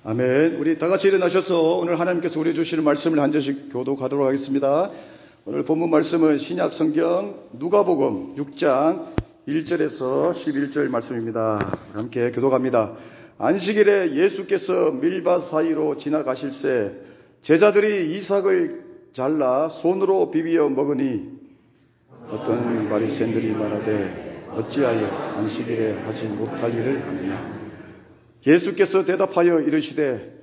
아멘. 우리 다 같이 일어나셔서 오늘 하나님께서 우리 주시는 말씀을 한 절씩 교독하도록 하겠습니다. 오늘 본문 말씀은 신약 성경 누가복음 6장 1절에서 11절 말씀입니다. 함께 교독합니다. 안식일에 예수께서 밀밭 사이로 지나가실새 제자들이 이삭을 잘라 손으로 비비어 먹으니 어떤 바리새인들이 말하되 어찌하여 안식일에 하지 못할 일을 하느냐. 예수께서 대답하여 이르시되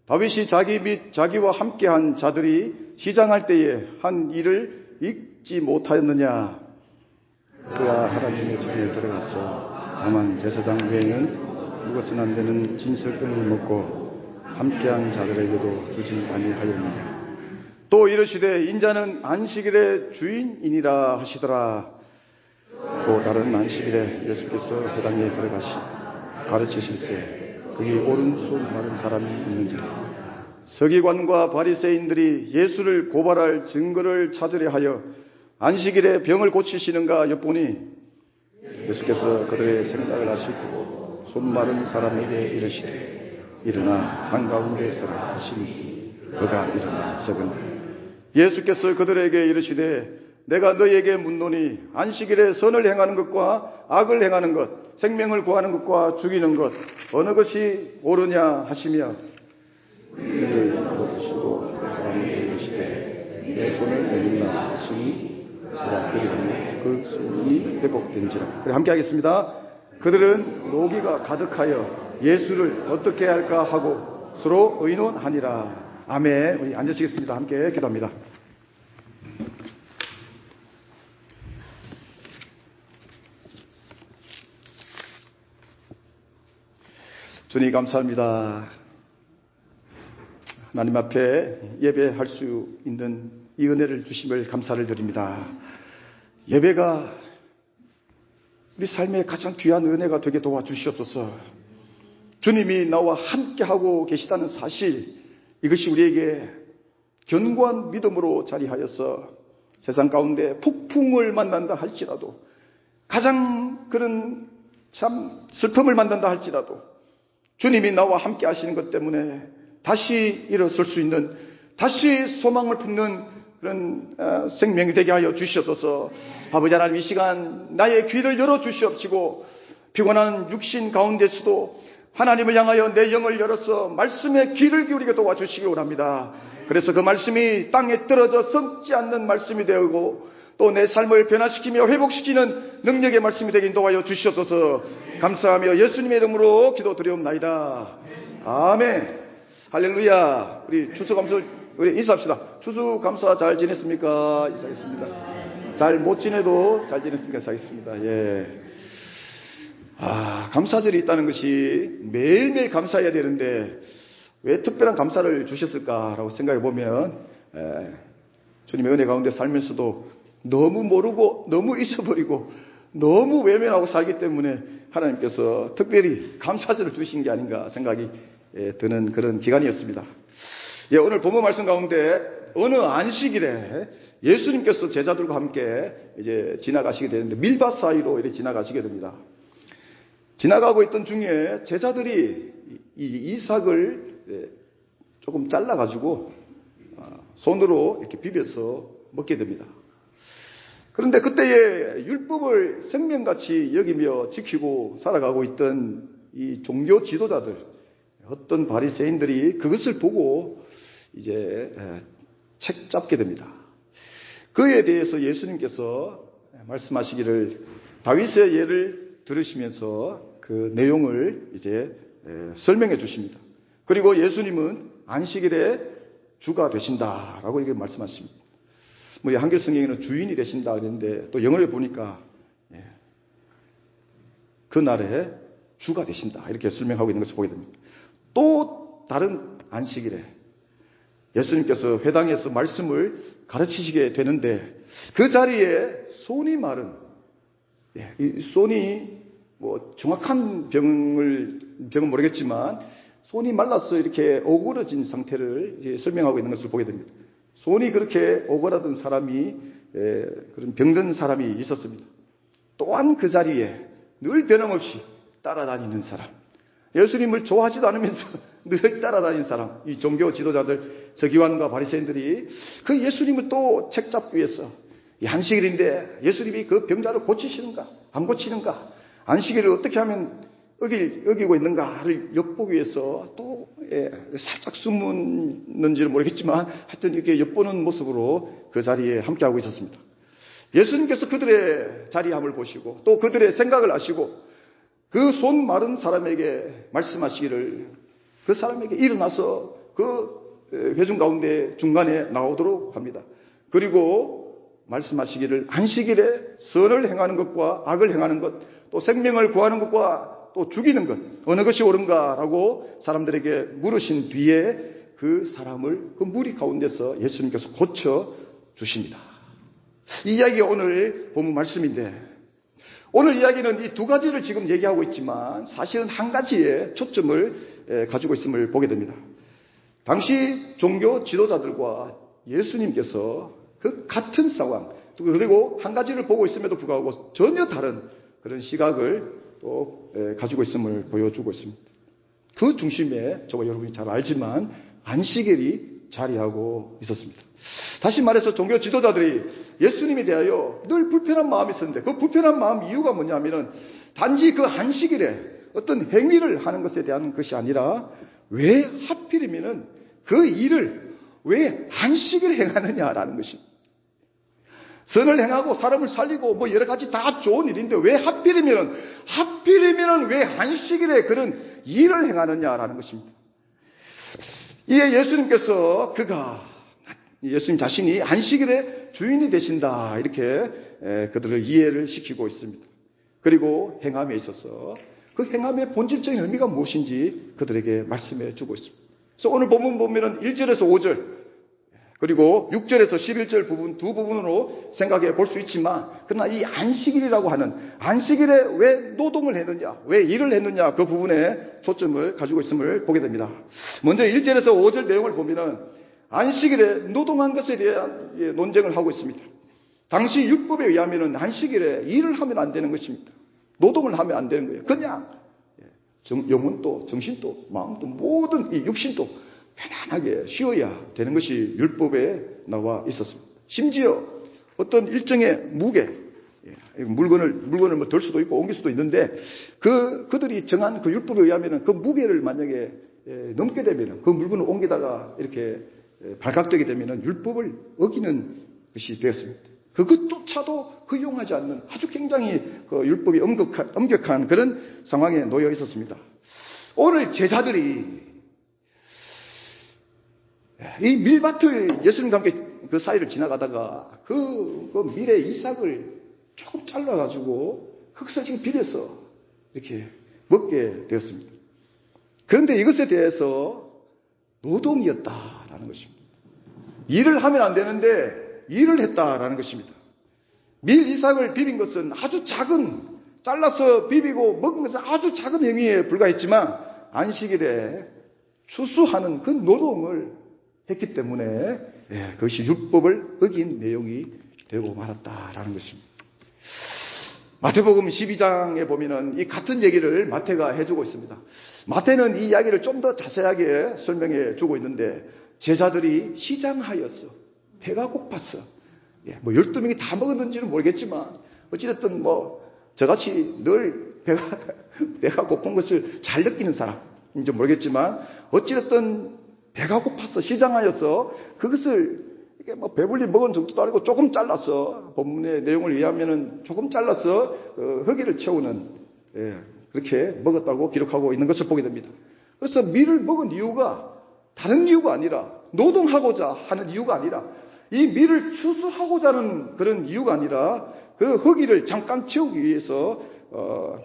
다윗이 자기 및 자기와 함께한 자들이 시장할 때에 한 일을 잊지 못하였느냐. 그가 하나님의 집에 들어가서 다만 제사장 외에는 누구선 안 되는 진설금을 먹고 함께한 자들에게도 주지 아니하였느냐. 또 이르시되 인자는 안식일의 주인이니라 하시더라. 또 다른 안식일에 예수께서 회당에 들어가시 가르치실세 거기 오른손 마른 사람이 있는지라. 서기관과 바리새인들이 예수를 고발할 증거를 찾으려 하여 안식일에 병을 고치시는가 엿보니 예수께서 그들의 생각을 아시고 손 마른 사람에게 이르시되 일어나 한가운데 서라 하시니 그가 일어나 서거니 예수께서 그들에게 이르시되 내가 너희에게 묻노니 안식일에 선을 행하는 것과 악을 행하는 것 생명을 구하는 것과 죽이는 것 어느 것이 옳으냐 하시며 이를 보시고 그 사람에게 이르시되 내 손을 내밀라 하시니 그가 그리하며 그 손이 회복된지라. 그래 함께 하겠습니다. 그들은 노기가 가득하여 예수를 어떻게 할까 하고 서로 의논하니라. 아멘. 우리 앉으시겠습니다. 함께 기도합니다. 주님 감사합니다. 하나님 앞에 예배할 수 있는 이 은혜를 주심을 감사를 드립니다. 예배가 우리 삶의 가장 귀한 은혜가 되게 도와주시옵소서. 주님이 나와 함께하고 계시다는 사실, 이것이 우리에게 견고한 믿음으로 자리하여서 세상 가운데 폭풍을 만난다 할지라도, 가장 그런 참 슬픔을 만난다 할지라도 주님이 나와 함께 하시는 것 때문에 다시 일어설 수 있는, 다시 소망을 품는 그런 생명이 되게 하여 주시옵소서. 아버지 하나님, 이 시간 나의 귀를 열어주시옵시고 피곤한 육신 가운데서도 하나님을 향하여 내 영을 열어서 말씀에 귀를 기울이게 도와주시기 원합니다. 그래서 그 말씀이 땅에 떨어져 썩지 않는 말씀이 되고 또 내 삶을 변화시키며 회복시키는 능력의 말씀이 되게 인도하여 주시옵소서. 감사하며 예수님의 이름으로 기도드리옵나이다. 아멘. 할렐루야. 우리 추수감사, 우리 인사합시다. 추수감사 잘 지냈습니까? 인사하겠습니다. 잘 못 지내도 잘 지냈습니까? 인사하겠습니다. 예. 감사절이 있다는 것이 매일매일 감사해야 되는데 왜 특별한 감사를 주셨을까라고 생각해 보면 주님의 은혜 가운데 살면서도 너무 모르고 너무 잊어버리고 너무 외면하고 살기 때문에 하나님께서 특별히 감사절을 주신 게 아닌가 생각이 드는 그런 기간이었습니다. 예, 오늘 본문 말씀 가운데 어느 안식일에 예수님께서 제자들과 함께 이제 지나가시게 되는데 밀밭 사이로 이렇게 지나가시게 됩니다. 지나가고 있던 중에 제자들이 이 이삭을 조금 잘라가지고 손으로 이렇게 비벼서 먹게 됩니다. 그런데 그때의 율법을 생명같이 여기며 지키고 살아가고 있던 이 종교 지도자들, 어떤 바리새인들이 그것을 보고 이제 책 잡게 됩니다. 그에 대해서 예수님께서 말씀하시기를 다윗의 예를 들으시면서 그 내용을 이제 설명해 주십니다. 그리고 예수님은 안식일에 주가 되신다라고 이렇게 말씀하십니다. 뭐 한글 성경에는 주인이 되신다 그랬는데 또 영어를 보니까 그날에 주가 되신다 이렇게 설명하고 있는 것을 보게 됩니다. 또 다른 안식일에 예수님께서 회당에서 말씀을 가르치시게 되는데 그 자리에 손이 마른, 이 손이 뭐 정확한 병은 모르겠지만 손이 말라서 이렇게 오그러진 상태를 이제 설명하고 있는 것을 보게 됩니다. 손이 그렇게 오그라든 사람이, 그런 병든 사람이 있었습니다. 또한 그 자리에 늘 변함없이 따라다니는 사람, 예수님을 좋아하지도 않으면서 늘 따라다닌 사람, 이 종교 지도자들, 서기관과 바리새인들이 그 예수님을 또 책잡기 위해서 이 안식일인데 예수님이 그 병자를 고치시는가 안 고치는가, 안식일을 어떻게 하면 어기고 있는가를 엿보기 위해서 또 살짝 숨는지는 모르겠지만 하여튼 이렇게 엿보는 모습으로 그 자리에 함께하고 있었습니다. 예수님께서 그들의 자리함을 보시고 또 그들의 생각을 아시고 그 손 마른 사람에게 말씀하시기를, 그 사람에게 일어나서 그 회중 가운데 중간에 나오도록 합니다. 그리고 말씀하시기를, 안식일에 선을 행하는 것과 악을 행하는 것, 또 생명을 구하는 것과 또 죽이는 것, 어느 것이 옳은가라고 사람들에게 물으신 뒤에 그 사람을 그 무리 가운데서 예수님께서 고쳐 주십니다. 이 이야기가 오늘 본문 말씀인데, 오늘 이야기는 이 두 가지를 지금 얘기하고 있지만 사실은 한 가지에 초점을 가지고 있음을 보게 됩니다. 당시 종교 지도자들과 예수님께서 그 같은 상황, 그리고 한 가지를 보고 있음에도 불구하고 전혀 다른 그런 시각을 또 가지고 있음을 보여주고 있습니다. 그 중심에 저와 여러분이 잘 알지만 안식일이 자리하고 있었습니다. 다시 말해서 종교 지도자들이 예수님에 대하여 늘 불편한 마음이 있었는데, 그 불편한 마음 이유가 뭐냐면은 단지 그 안식일에 어떤 행위를 하는 것에 대한 것이 아니라 왜 하필이면은 그 일을 왜 안식일에 행하느냐라는 것입니다. 선을 행하고 사람을 살리고 뭐 여러 가지 다 좋은 일인데 왜 하필이면은 왜 안식일에 그런 일을 행하느냐라는 것입니다. 이에 예수님께서 예수님 자신이 안식일의 주인이 되신다, 이렇게 그들을 이해를 시키고 있습니다. 그리고 행함에 있어서 그 행함의 본질적인 의미가 무엇인지 그들에게 말씀해 주고 있습니다. 그래서 오늘 본문 보면은 1절에서 5절 그리고 6절에서 11절 부분, 두 부분으로 생각해 볼 수 있지만, 그러나 이 안식일이라고 하는, 안식일에 왜 노동을 했느냐, 왜 일을 했느냐, 그 부분에 초점을 가지고 있음을 보게 됩니다. 먼저 1절에서 5절 내용을 보면은 안식일에 노동한 것에 대한 논쟁을 하고 있습니다. 당시 율법에 의하면은 안식일에 일을 하면 안 되는 것입니다. 노동을 하면 안 되는 거예요. 그냥 영혼도 정신도 마음도 모든 이 육신도 편안하게 쉬어야 되는 것이 율법에 나와 있었습니다. 심지어 어떤 일정의 무게, 물건을 뭐 들 수도 있고 옮길 수도 있는데 그들이 정한 그 율법에 의하면 그 무게를 만약에 넘게 되면 그 물건을 옮기다가 이렇게 발각되게 되면 율법을 어기는 것이 되었습니다. 그것조차도 허용하지 않는 아주 굉장히 그 율법이 엄격한 그런 상황에 놓여 있었습니다. 오늘 제자들이 이 밀밭을 예수님과 함께 그 사이를 지나가다가 그 밀에 이삭을 조금 잘라가지고 흙서 지금 비벼서 이렇게 먹게 되었습니다. 그런데 이것에 대해서 노동이었다라는 것입니다. 일을 하면 안 되는데 일을 했다라는 것입니다. 밀 이삭을 비빈 것은 아주 잘라서 비비고 먹은 것은 아주 작은 행위에 불과했지만 안식일에 추수하는 그 노동을 했기 때문에 그것이 율법을 어긴 내용이 되고 말았다라는 것입니다. 마태복음 12장에 보면은 이 같은 얘기를 마태가 해주고 있습니다. 마태는 이 이야기를 좀 더 자세하게 설명해 주고 있는데, 제자들이 시장하였어, 배가 고팠어. 뭐 12명이 다 먹었는지는 모르겠지만 어찌됐든 뭐 저같이 늘 배가 고픈 것을 잘 느끼는 사람인지 모르겠지만 어찌됐든 배가 고파서 시장하여서 그것을 이게 뭐 배불리 먹은 정도도 아니고 조금 잘라서, 본문의 내용을 의하면은 조금 잘라서 허기를 채우는, 그렇게 먹었다고 기록하고 있는 것을 보게 됩니다. 그래서 밀을 먹은 이유가 다른 이유가 아니라, 노동하고자 하는 이유가 아니라, 이 밀을 추수하고자 하는 그런 이유가 아니라 그 허기를 잠깐 채우기 위해서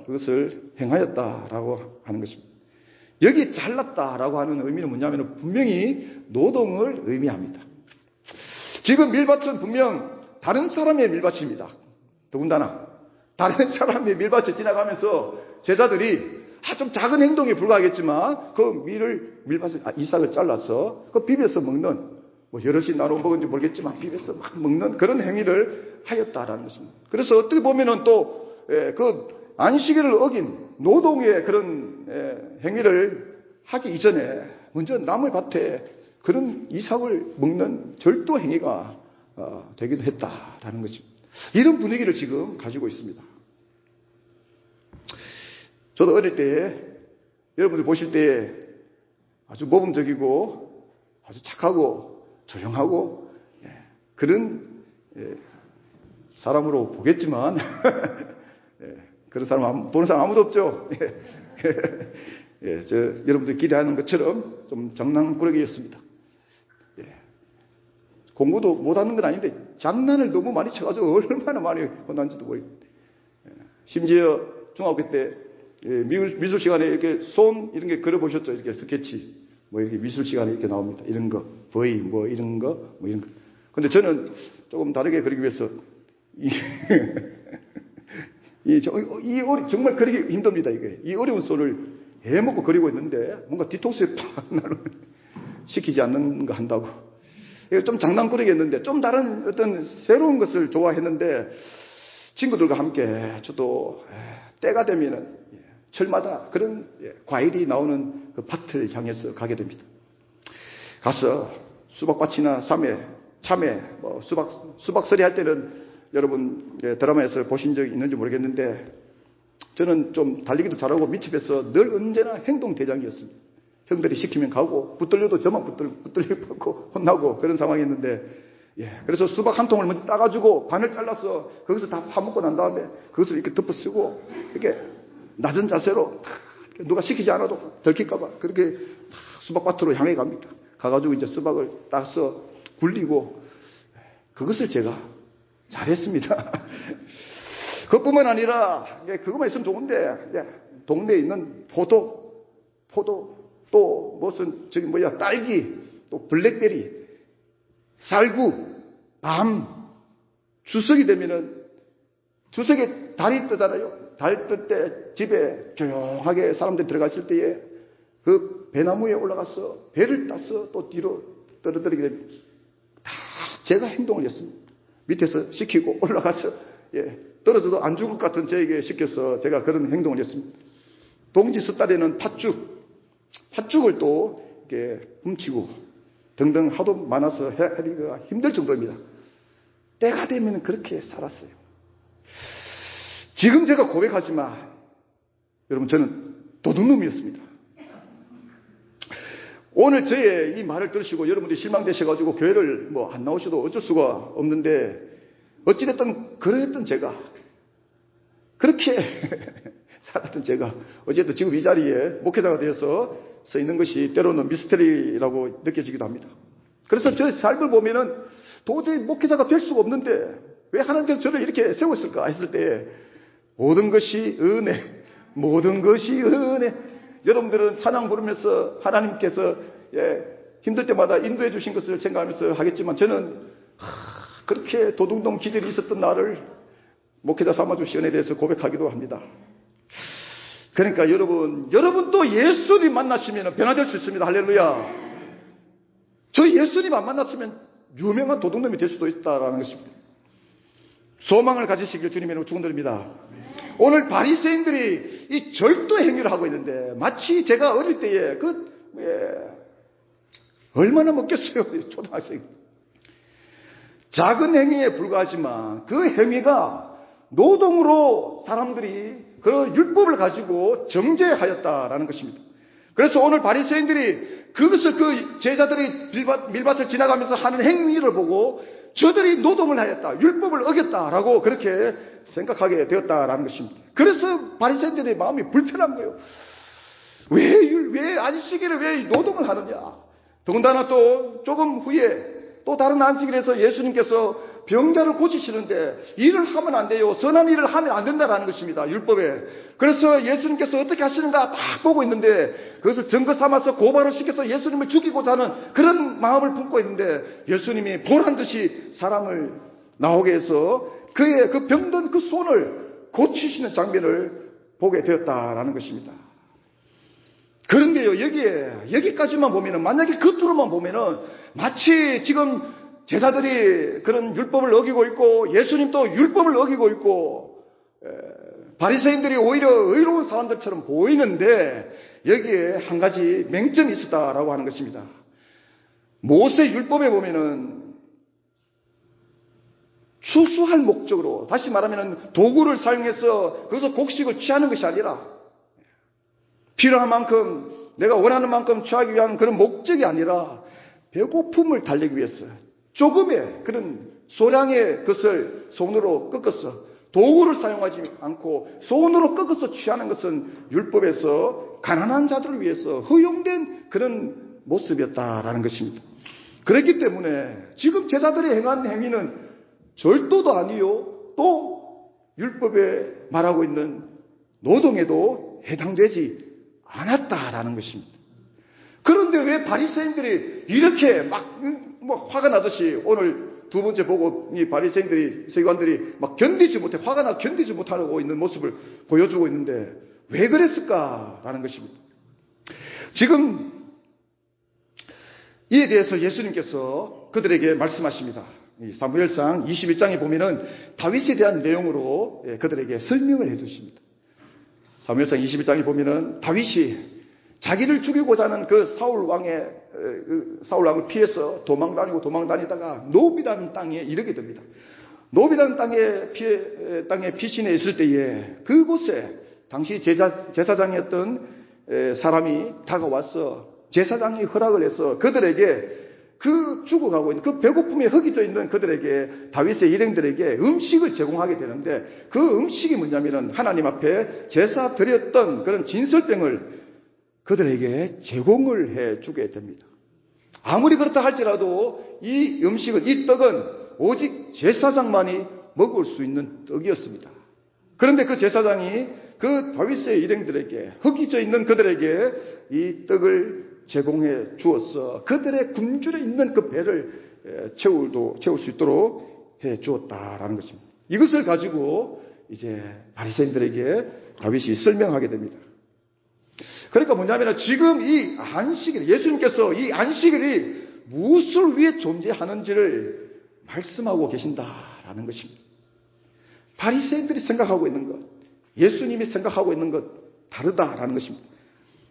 그것을 행하였다라고 하는 것입니다. 여기 잘랐다라고 하는 의미는 뭐냐면 분명히 노동을 의미합니다. 지금 밀밭은 분명 다른 사람의 밀밭입니다. 더군다나 다른 사람의 밀밭을 지나가면서 제자들이 좀 작은 행동에 불과하겠지만 그 밀밭을 이삭을 잘라서 그 비벼서 먹는, 뭐 여럿이 나눠 먹은지 모르겠지만 비벼서 막 먹는 그런 행위를 하였다라는 것입니다. 그래서 어떻게 보면은 또 그 안식일을 어긴 노동의 그런 행위를 하기 이전에 먼저 남의 밭에 그런 이삭을 먹는 절도 행위가 되기도 했다라는 것입니다. 이런 분위기를 지금 가지고 있습니다. 저도 어릴 때 여러분들 보실 때 아주 모범적이고 아주 착하고 조용하고 그런 사람으로 보겠지만 그런 사람 보는 사람 아무도 없죠. 여러분들 기대하는 것처럼 좀 장난꾸러기였습니다. 공부도 못하는 건 아닌데 장난을 너무 많이 쳐가지고 얼마나 많이 혼난지도 모르겠는데, 심지어 중학교 때 미술 시간에 이렇게 손 이런 게 그려보셨죠? 이렇게 스케치 뭐 이렇게 미술 시간에 이렇게 나옵니다. 이런 거 거의 뭐 이런 거 뭐 이런 거. 근데 저는 조금 다르게 그리기 위해서 정말 그리기 힘듭니다. 이게 이 어려운 손을 해먹고 그리고 있는데 뭔가 뒤통수에 팍 나는 시키지 않는 거 한다고. 이거 좀 장난꾸러기였는데 좀 다른 어떤 새로운 것을 좋아했는데 친구들과 함께 저도 때가 되면은 철마다 그런 과일이 나오는 그 밭을 향해서 가게 됩니다. 가서 수박밭이나 참외, 뭐 수박서리 할 때는 여러분 드라마에서 보신 적이 있는지 모르겠는데 저는 좀 달리기도 잘하고 밑집에서 늘 언제나 행동대장이었습니다. 형들이 시키면 가고 붙들려도 저만 붙들리고 혼나고 그런 상황이었는데, 그래서 수박 한 통을 먼저 따가지고 반을 잘라서 거기서 다 파먹고 난 다음에 그것을 이렇게 덮어쓰고 이렇게 낮은 자세로 누가 시키지 않아도 들킬까봐 그렇게 수박밭으로 향해 갑니다. 가가지고 이제 수박을 따서 굴리고 그것을 제가 잘했습니다. 그것뿐만 아니라 그것만 있으면 좋은데 동네에 있는 포도 또 무슨 딸기 또 블랙베리 쌀구 밤 추석이 되면은 추석에 달이 뜨잖아요. 달 뜰 때 집에 조용하게 사람들이 들어갔을 때에 그 배나무에 올라가서 배를 따서 또 뒤로 떨어뜨리게 됩니다. 다 제가 행동을 했습니다. 밑에서 시키고 올라가서 떨어져도 안 죽을 것 같은 저에게 시켜서 제가 그런 행동을 했습니다. 동지 숫달에는 팥죽을 또 이렇게 훔치고 등등 하도 많아서 하기가 힘들 정도입니다. 때가 되면 그렇게 살았어요. 지금 제가 고백하지만 여러분 저는 도둑놈이었습니다. 오늘 저의 이 말을 들으시고 여러분들이 실망되셔가지고 교회를 뭐 안 나오셔도 어쩔 수가 없는데 어찌됐든 그랬던 제가 그렇게 살았던 제가 어쨌든 지금 이 자리에 목회자가 되어서 서 있는 것이 때로는 미스터리라고 느껴지기도 합니다. 그래서 저 삶을 보면은 도저히 목회자가 될 수가 없는데 왜 하나님께서 저를 이렇게 세웠을까 했을 때 모든 것이 은혜, 모든 것이 은혜. 여러분들은 찬양 부르면서 하나님께서 힘들 때마다 인도해 주신 것을 생각하면서 하겠지만 저는 그렇게 도둑놈 기질이 있었던 나를 목회자 삼아주신 은혜에 대해서 고백하기도 합니다. 그러니까 여러분도 예수님 만나시면 변화될 수 있습니다. 할렐루야. 저 예수님 안 만났으면 유명한 도둑놈이 될 수도 있다라는 것입니다. 소망을 가지시길 주님의 이름으로 축원드립니다. 오늘 바리새인들이 이 절도 행위를 하고 있는데 마치 제가 어릴 때에 얼마나 먹겠어요. 초등학생. 작은 행위에 불과하지만 그 행위가 노동으로 사람들이 그런 율법을 가지고 정죄하였다라는 것입니다. 그래서 오늘 바리새인들이 그것을 그 제자들이 밀밭을 지나가면서 하는 행위를 보고 저들이 노동을 하였다, 율법을 어겼다라고 그렇게 생각하게 되었다라는 것입니다. 그래서 바리새인들의 마음이 불편한 거예요. 왜 안식일에 왜 노동을 하느냐? 더군다나 또 조금 후에 또 다른 안식일에서 예수님께서 병자를 고치시는데 일을 하면 안 돼요. 선한 일을 하면 안 된다라는 것입니다. 율법에. 그래서 예수님께서 어떻게 하시는가 딱 보고 있는데 그것을 증거 삼아서 고발을 시켜서 예수님을 죽이고자 하는 그런 마음을 품고 있는데 예수님이 보란듯이 사람을 나오게 해서 그의 그 병든 그 손을 고치시는 장면을 보게 되었다라는 것입니다. 그런데요, 여기까지만 보면은, 만약에 겉으로만 보면은, 마치 지금 제자들이 그런 율법을 어기고 있고, 예수님도 율법을 어기고 있고, 바리새인들이 오히려 의로운 사람들처럼 보이는데 여기에 한 가지 맹점이 있었다라고 하는 것입니다. 모세 율법에 보면은 추수할 목적으로, 다시 말하면 도구를 사용해서 거기서 곡식을 취하는 것이 아니라 필요한 만큼, 내가 원하는 만큼 취하기 위한 그런 목적이 아니라 배고픔을 달래기 위해서 조금의 그런 소량의 것을 손으로 꺾어서, 도구를 사용하지 않고 손으로 꺾어서 취하는 것은 율법에서 가난한 자들을 위해서 허용된 그런 모습이었다라는 것입니다. 그렇기 때문에 지금 제자들이 행한 행위는 절도도 아니요, 또 율법에 말하고 있는 노동에도 해당되지 않았다라는 것입니다. 그런데 왜 바리새인들이 이렇게 막 화가 나듯이, 오늘 두 번째 보고 이 바리새인들이, 서기관들이 막 화가 나 견디지 못하고 있는 모습을 보여주고 있는데 왜 그랬을까라는 것입니다. 지금 이에 대해서 예수님께서 그들에게 말씀하십니다. 이 사무엘상 21장에 보면은 다윗에 대한 내용으로 그들에게 설명을 해 주십니다. 사무엘상 21장에 보면은 다윗이 자기를 죽이고자 하는 그 사울 왕을 피해서 도망다니다가 노비라는 땅에 이르게 됩니다. 노비라는 땅에 피신해 있을 때에 그곳에 당시 제사장이었던 사람이 다가와서 제사장이 허락을 해서 그들에게 그 죽어가고 있는, 그 배고픔에 허기져 있는 그들에게, 다윗의 일행들에게 음식을 제공하게 되는데, 그 음식이 뭐냐면은 하나님 앞에 제사 드렸던 그런 진설병을 그들에게 제공을 해 주게 됩니다. 아무리 그렇다 할지라도 이 음식은, 이 떡은 오직 제사장만이 먹을 수 있는 떡이었습니다. 그런데 그 제사장이 그 다윗의 일행들에게, 허기져 있는 그들에게 이 떡을 제공해 주어서 그들의 굶주려 있는 그 배를 채울 수 있도록 해 주었다라는 것입니다. 이것을 가지고 이제 바리새인들에게 다윗이 설명하게 됩니다. 그러니까 뭐냐면 지금 이 안식일, 예수님께서 이 안식일이 무엇을 위해 존재하는지를 말씀하고 계신다라는 것입니다. 바리새인들이 생각하고 있는 것, 예수님이 생각하고 있는 것 다르다라는 것입니다.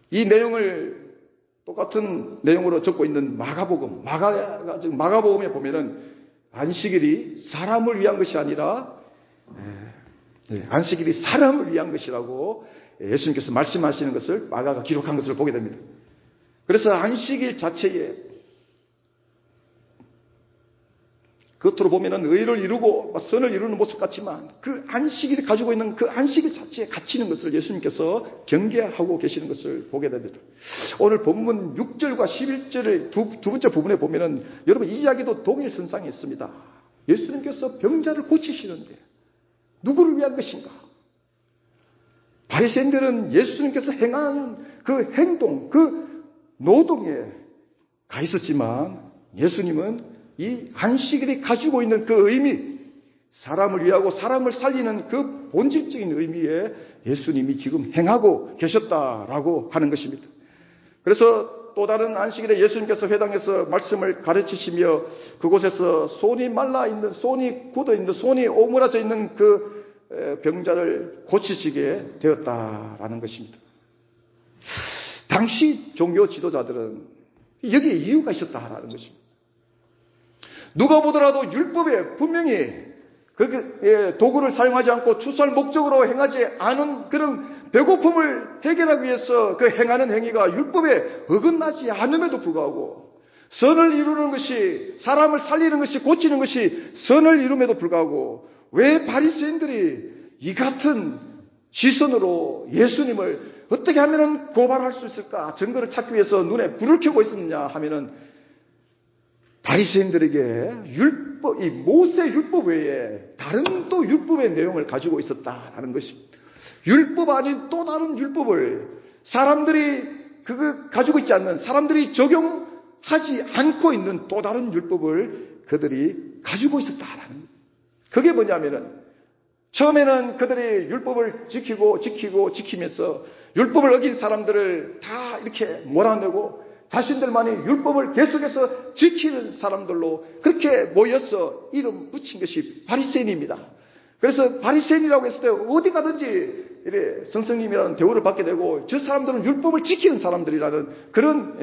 이 내용을 똑같은 내용으로 적고 있는 마가복음에 보면은 안식일이 사람을 위한 것이 아니라 안식일이 사람을 위한 것이라고 예수님께서 말씀하시는 것을 마가가 기록한 것을 보게 됩니다. 그래서 안식일 자체에 겉으로 보면은 의를 이루고 선을 이루는 모습 같지만 그 안식일이 가지고 있는 그 안식일 자체에 갇히는 것을 예수님께서 경계하고 계시는 것을 보게 됩니다. 오늘 본문 6절과 11절의 두 번째 부분에 보면은 여러분 이 이야기도 동일선상에 있습니다. 예수님께서 병자를 고치시는데 누구를 위한 것인가? 바리새인들은 예수님께서 행하는 그 행동, 그 노동에 가 있었지만 예수님은 이 안식일이 가지고 있는 그 의미, 사람을 위하고 사람을 살리는 그 본질적인 의미에 예수님이 지금 행하고 계셨다라고 하는 것입니다. 그래서 또 다른 안식일에 예수님께서 회당에서 말씀을 가르치시며 그곳에서 손이 말라 있는, 손이 굳어 있는, 손이 오므라져 있는 그 병자를 고치시게 되었다라는 것입니다. 당시 종교 지도자들은 여기에 이유가 있었다라는 것입니다. 누가 보더라도 율법에 분명히 도구를 사용하지 않고 추수할 목적으로 행하지 않은 그런 배고픔을 해결하기 위해서 그 행하는 행위가 율법에 어긋나지 않음에도 불구하고 선을 이루는 것이, 사람을 살리는 것이, 고치는 것이 선을 이룸에도 불구하고 왜 바리새인들이 이 같은 시선으로 예수님을 어떻게 하면 고발할 수 있을까 증거를 찾기 위해서 눈에 불을 켜고 있었느냐 하면은 바리새인들에게 율법, 이 모세 율법 외에 다른 또 율법의 내용을 가지고 있었다라는 것입니다. 율법 아닌 또 다른 율법을 사람들이 가지고 있지 않는, 사람들이 적용하지 않고 있는 또 다른 율법을 그들이 가지고 있었다라는 거예요. 그게 뭐냐면은 처음에는 그들이 율법을 지키면서 율법을 어긴 사람들을 다 이렇게 몰아내고 자신들만이 율법을 계속해서 지키는 사람들로 그렇게 모여서 이름 붙인 것이 바리새인입니다. 그래서 바리새인이라고 했을 때 어디 가든지 이래 선생님이라는 대우를 받게 되고 저 사람들은 율법을 지키는 사람들이라는 그런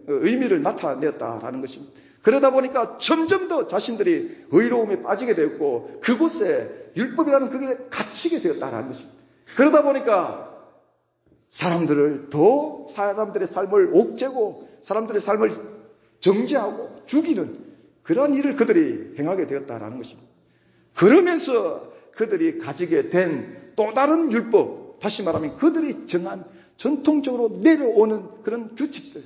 의미를 나타냈다라는 것입니다. 그러다 보니까 점점 더 자신들이 의로움에 빠지게 되었고 그곳에 율법이라는 그게 갇히게 되었다라는 것입니다. 그러다 보니까 사람들을 더 사람들의 삶을 옥죄고 사람들의 삶을 정죄하고 죽이는 그러한 일을 그들이 행하게 되었다라는 것입니다. 그러면서 그들이 가지게 된 또 다른 율법, 다시 말하면 그들이 정한 전통적으로 내려오는 그런 규칙들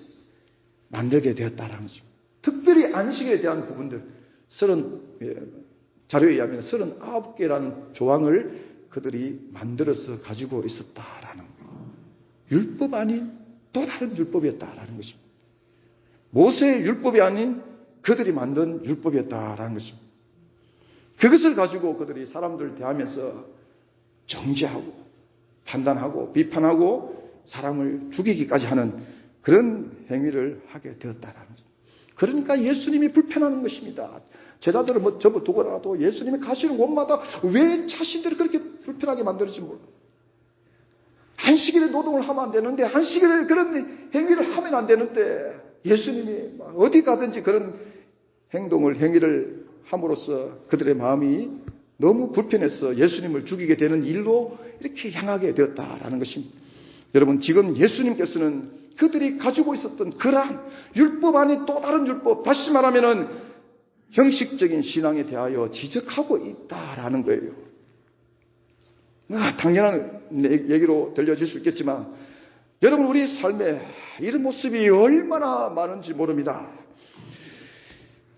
만들게 되었다라는 것입니다. 특별히 안식에 대한 부분들 자료에 의하면 39개라는 조항을 그들이 만들어서 가지고 있었다라는 거예요. 율법 아닌 또 다른 율법이었다라는 것입니다. 모세의 율법이 아닌 그들이 만든 율법이었다라는 것입니다. 그것을 가지고 그들이 사람들을 대하면서 정죄하고 판단하고 비판하고 사람을 죽이기까지 하는 그런 행위를 하게 되었다라는 것입니다. 그러니까 예수님이 불편한 것입니다. 제자들을 접어두고라도 예수님이 가시는 곳마다 왜 자신들을 그렇게 불편하게 만들지 몰라. 한식일에 노동을 하면 안 되는데 한식일에 그런 행위를 하면 안 되는데 예수님이 어디 가든지 그런 행위를 함으로써 그들의 마음이 너무 불편해서 예수님을 죽이게 되는 일로 이렇게 향하게 되었다라는 것입니다. 여러분 지금 예수님께서는 그들이 가지고 있었던 그러한 율법 아닌 또 다른 율법, 다시 말하면은 형식적인 신앙에 대하여 지적하고 있다라는 거예요. 당연한 얘기로 들려질 수 있겠지만 여러분 우리 삶에 이런 모습이 얼마나 많은지 모릅니다.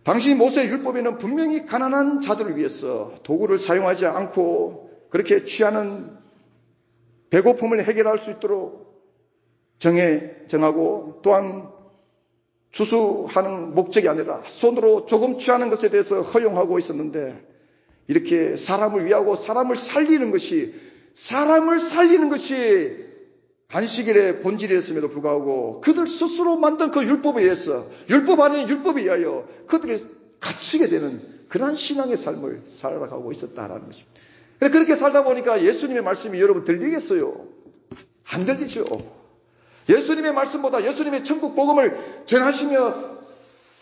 당시 모세 율법에는 분명히 가난한 자들을 위해서 도구를 사용하지 않고 그렇게 취하는 배고픔을 해결할 수 있도록 정하고 또한 추수하는 목적이 아니라 손으로 조금 취하는 것에 대해서 허용하고 있었는데 이렇게 사람을 위하고 사람을 살리는 것이 안식일의 본질이었음에도 불구하고 그들 스스로 만든 그 율법에 의해서 율법 아닌 율법에 의하여 그들이 갇히게 되는 그러한 신앙의 삶을 살아가고 있었다라는 것입니다. 그렇게 살다 보니까 예수님의 말씀이 여러분 들리겠어요? 안 들리죠? 예수님의 말씀보다 예수님의 천국 복음을 전하시며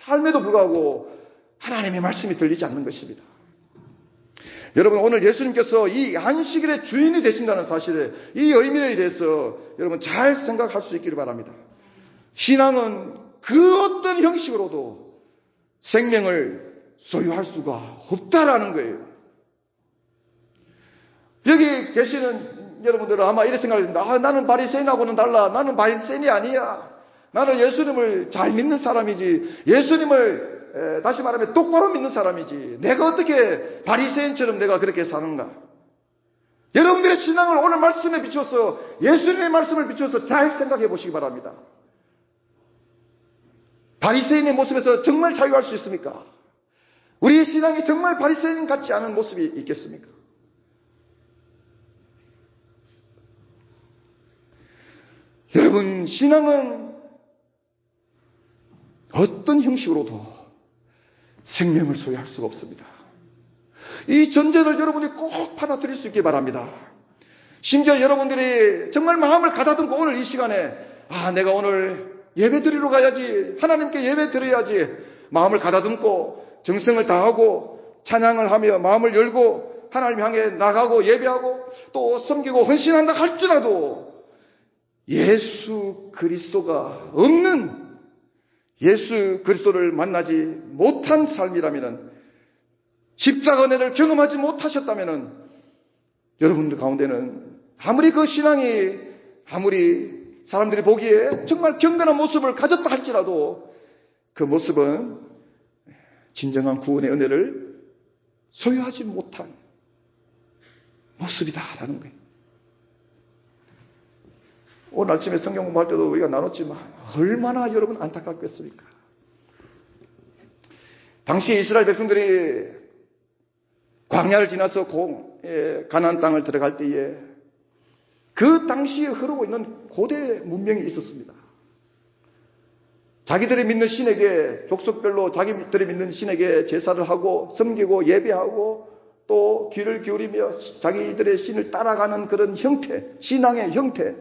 삶에도 불구하고 하나님의 말씀이 들리지 않는 것입니다. 여러분 오늘 예수님께서 이 안식일의 주인이 되신다는 사실에 이 의미에 대해서 여러분 잘 생각할 수 있기를 바랍니다. 신앙은 그 어떤 형식으로도 생명을 소유할 수가 없다라는 거예요. 여기 계시는 여러분들은 아마 이렇게 생각을 합니다. 나는 바리새인하고는 달라. 나는 바리새인이 아니야. 나는 예수님을 잘 믿는 사람이지. 예수님을 다시 말하면 똑바로 믿는 사람이지. 내가 어떻게 바리새인처럼 내가 그렇게 사는가? 여러분들의 신앙을 오늘 말씀에 비춰서 예수님의 말씀을 비춰서 잘 생각해 보시기 바랍니다. 바리새인의 모습에서 정말 자유할 수 있습니까? 우리의 신앙이 정말 바리새인 같지 않은 모습이 있겠습니까? 여러분 신앙은 어떤 형식으로도 생명을 소유할 수가 없습니다. 이 전제를 여러분이 꼭 받아들일 수 있기 바랍니다. 심지어 여러분들이 정말 마음을 가다듬고 오늘 이 시간에 내가 오늘 예배 드리러 가야지, 하나님께 예배 드려야지 마음을 가다듬고 정성을 다하고 찬양을 하며 마음을 열고 하나님 향해 나가고 예배하고 또 섬기고 헌신한다 할지라도 예수 그리스도가 없는, 예수 그리스도를 만나지 못한 삶이라면, 십자가 은혜를 경험하지 못하셨다면 여러분들 가운데는 아무리 그 신앙이 아무리 사람들이 보기에 정말 경건한 모습을 가졌다 할지라도 그 모습은 진정한 구원의 은혜를 소유하지 못한 모습이다라는 거예요. 오늘 아침에 성경 공부할 때도 우리가 나눴지만 얼마나 여러분 안타깝겠습니까? 당시 이스라엘 백성들이 광야를 지나서 가나안 땅을 들어갈 때에 그 당시에 흐르고 있는 고대 문명이 있었습니다. 자기들이 믿는 신에게 족속별로 자기들이 믿는 신에게 제사를 하고 섬기고 예배하고 또 귀를 기울이며 자기들의 신을 따라가는 그런 형태, 신앙의 형태,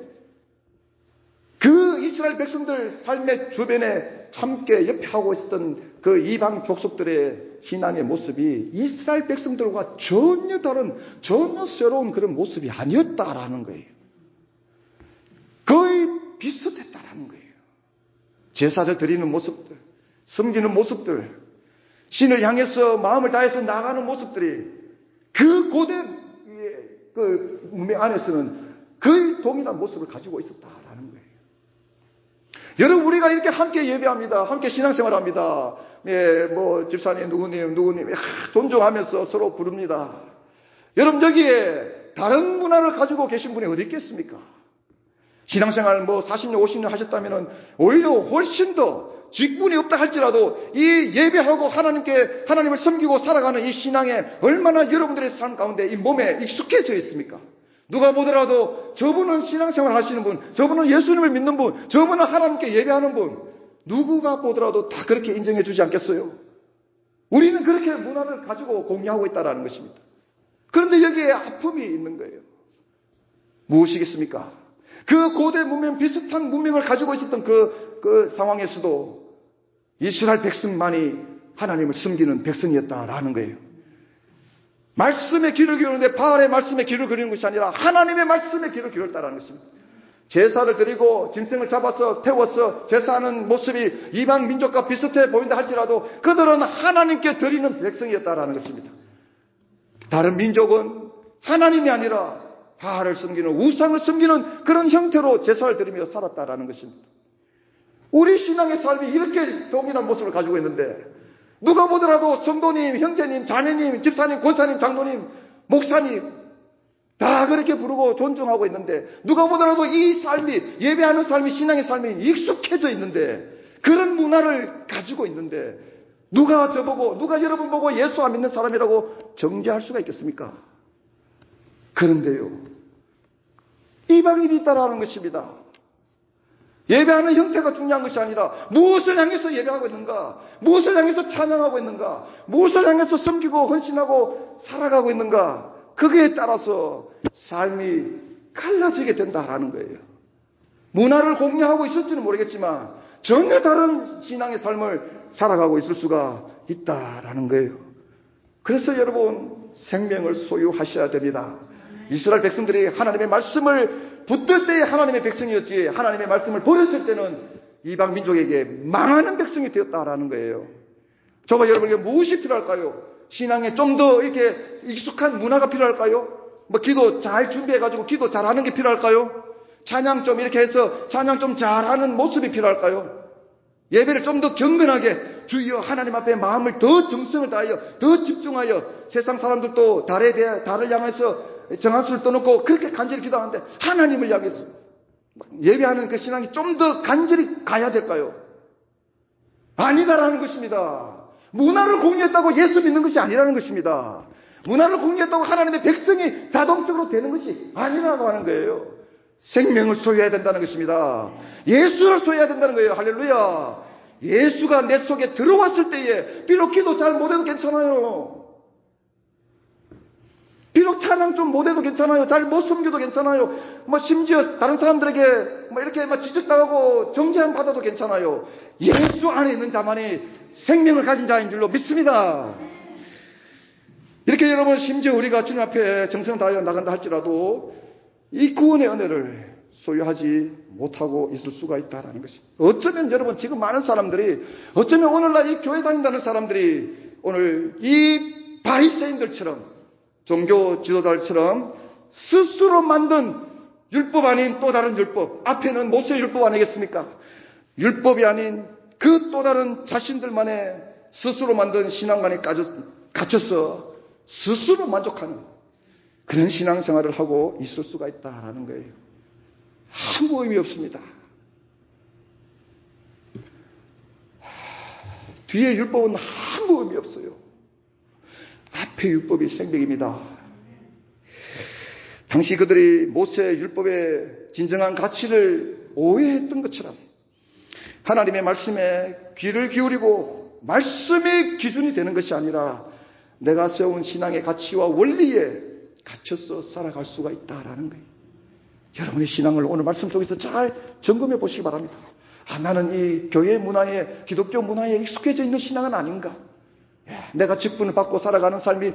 그 이스라엘 백성들 삶의 주변에 함께 옆에 하고 있었던 그 이방 족속들의 신앙의 모습이 이스라엘 백성들과 전혀 다른, 전혀 새로운 그런 모습이 아니었다라는 거예요. 거의 비슷했다라는 거예요. 제사를 드리는 모습들, 섬기는 모습들, 신을 향해서 마음을 다해서 나가는 모습들이 그 고대 그 문명 안에서는 거의 동일한 모습을 가지고 있었다라는 거예요. 여러분, 우리가 이렇게 함께 예배합니다. 함께 신앙생활합니다. 예, 뭐 집사님 누구님 존중하면서 서로 부릅니다. 여러분, 여기에 다른 문화를 가지고 계신 분이 어디 있겠습니까? 신앙생활 뭐 40년 50년 하셨다면 오히려 훨씬 더 직분이 없다 할지라도 이 예배하고 하나님을 섬기고 살아가는 이 신앙에 얼마나 여러분들의 삶 가운데 이 몸에 익숙해져 있습니까? 누가 보더라도 저분은 신앙생활 하시는 분, 저분은 예수님을 믿는 분, 저분은 하나님께 예배하는 분, 누구가 보더라도 다 그렇게 인정해 주지 않겠어요? 우리는 그렇게 문화를 가지고 공유하고 있다는 것입니다. 그런데 여기에 아픔이 있는 거예요. 무엇이겠습니까? 그 고대 문명, 비슷한 문명을 가지고 있었던 그 상황에서도 이스라엘 백성만이 하나님을 섬기는 백성이었다라는 거예요. 말씀에 귀를 기울이는데 바알의 말씀에 귀를 기울이는 것이 아니라 하나님의 말씀에 귀를 기울였다는 것입니다. 제사를 드리고 짐승을 잡아서 태워서 제사하는 모습이 이방 민족과 비슷해 보인다 할지라도 그들은 하나님께 드리는 백성이었다라는 것입니다. 다른 민족은 하나님이 아니라 바알을 섬기는, 우상을 섬기는 그런 형태로 제사를 드리며 살았다라는 것입니다. 우리 신앙의 삶이 이렇게 동일한 모습을 가지고 있는데 누가 보더라도 성도님, 형제님, 자매님, 집사님, 권사님, 장로님, 목사님 다 그렇게 부르고 존중하고 있는데 누가 보더라도 이 삶이, 예배하는 삶이, 신앙의 삶이 익숙해져 있는데 그런 문화를 가지고 있는데 누가 저보고, 누가 여러분 보고 예수 안 믿는 사람이라고 정죄할 수가 있겠습니까? 그런데요, 이방인이 있다라는 것입니다. 예배하는 형태가 중요한 것이 아니라 무엇을 향해서 예배하고 있는가, 무엇을 향해서 찬양하고 있는가, 무엇을 향해서 섬기고 헌신하고 살아가고 있는가, 거기에 따라서 삶이 갈라지게 된다라는 거예요. 문화를 공유하고 있을지는 모르겠지만 전혀 다른 신앙의 삶을 살아가고 있을 수가 있다라는 거예요. 그래서 여러분, 생명을 소유하셔야 됩니다. 이스라엘 백성들이 하나님의 말씀을 붙들 때에 하나님의 백성이었지, 하나님의 말씀을 버렸을 때는 이방 민족에게 망하는 백성이 되었다라는 거예요. 정말 여러분에게 무엇이 필요할까요? 신앙에 좀 더 이렇게 익숙한 문화가 필요할까요? 뭐 기도 잘 준비해가지고 기도 잘하는 게 필요할까요? 찬양 좀 이렇게 해서 찬양 좀 잘하는 모습이 필요할까요? 예배를 좀 더 경건하게, 주여 하나님 앞에 마음을 더 정성을 다하여, 더 집중하여, 세상 사람들도 달을 향해서 정한수를 떠놓고 그렇게 간절히 기도하는데 하나님을 향해서 예배하는 그 신앙이 좀 더 간절히 가야 될까요? 아니다라는 것입니다. 문화를 공유했다고 예수 믿는 것이 아니라는 것입니다. 문화를 공유했다고 하나님의 백성이 자동적으로 되는 것이 아니라고 하는 거예요. 생명을 소유해야 된다는 것입니다. 예수를 소유해야 된다는 거예요. 할렐루야. 예수가 내 속에 들어왔을 때에 비록 기도 잘 못해도 괜찮아요. 비록 찬양 좀 못해도 괜찮아요. 잘 못 섬겨도 괜찮아요. 뭐 심지어 다른 사람들에게 뭐 이렇게 막 지적당하고 정죄함 받아도 괜찮아요. 예수 안에 있는 자만이 생명을 가진 자인 줄로 믿습니다. 이렇게 여러분, 심지어 우리가 주님 앞에 정성 다하여 나간다 할지라도 이 구원의 은혜를 소유하지 못하고 있을 수가 있다는 것입니다. 어쩌면 여러분, 지금 많은 사람들이, 어쩌면 오늘날 이 교회 다닌다는 사람들이 오늘 이 바리새인들처럼, 종교 지도자들처럼 스스로 만든 율법 아닌 또 다른 율법, 앞에는 모세 율법 아니겠습니까? 율법이 아닌 그 또 다른 자신들만의 스스로 만든 신앙만에 갇혀서 스스로 만족하는 그런 신앙생활을 하고 있을 수가 있다라는 거예요. 아무 의미 없습니다. 뒤에 율법은 아무 의미 없어요. 앞에 율법이 생명입니다. 당시 그들이 모세 율법의 진정한 가치를 오해했던 것처럼 하나님의 말씀에 귀를 기울이고 말씀이 기준이 되는 것이 아니라 내가 세운 신앙의 가치와 원리에 갇혀서 살아갈 수가 있다라는 거예요. 여러분의 신앙을 오늘 말씀 속에서 잘 점검해 보시기 바랍니다. 나는 이 교회 문화에, 기독교 문화에 익숙해져 있는 신앙은 아닌가? 내가 직분을 받고 살아가는 삶이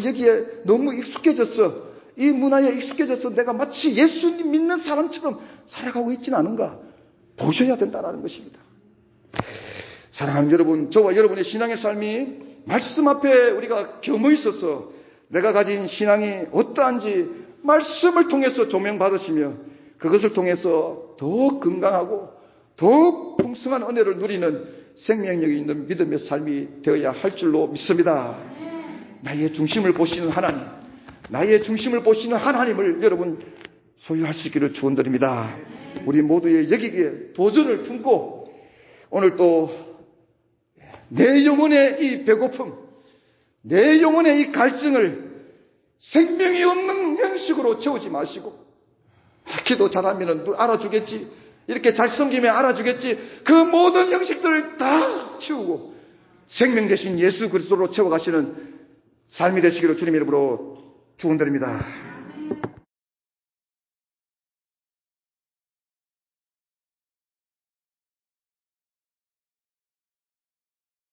여기에 너무 익숙해졌어. 이 문화에 익숙해져서 내가 마치 예수님 믿는 사람처럼 살아가고 있지는 않은가? 보셔야 된다는 것입니다. 사랑하는 여러분, 저와 여러분의 신앙의 삶이 말씀 앞에 우리가 겸허 있어서 내가 가진 신앙이 어떠한지 말씀을 통해서 조명받으시며 그것을 통해서 더 건강하고 더 풍성한 은혜를 누리는 생명력이 있는 믿음의 삶이 되어야 할 줄로 믿습니다. 나의 중심을 보시는 하나님, 나의 중심을 보시는 하나님을 여러분 소유할 수 있기를 축원드립니다. 우리 모두의 여기기에 도전을 품고 오늘 또 내 영혼의 이 배고픔, 내 영혼의 이 갈증을 생명이 없는 형식으로 채우지 마시고 기도 잘하면 알아주겠지, 이렇게 잘 섬기면 알아주겠지, 그 모든 형식들을 다 치우고 생명 대신 예수 그리스도로 채워가시는 삶이 되시기를 주님의 이름으로 축원드립니다.